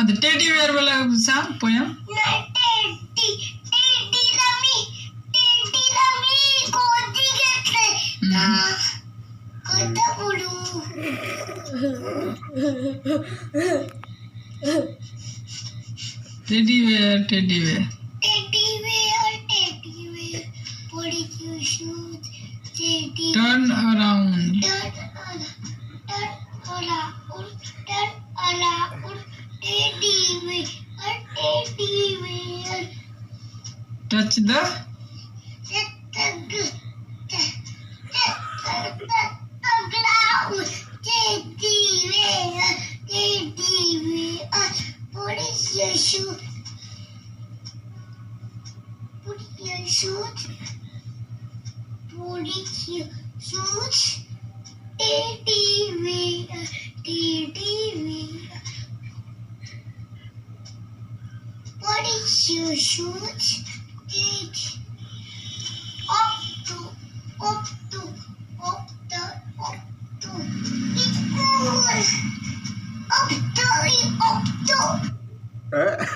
the teddy bear वाला song poem. Teddy bear, teddy bear. What did you shoot? Teddy. Turn around. Turn around. Teddy bear. Touch the ground. Teddy bear. What is your shoot? What is your shoot? What is your shoot? Teddy bear. What is your shoot? Up to. It's cool. Up to.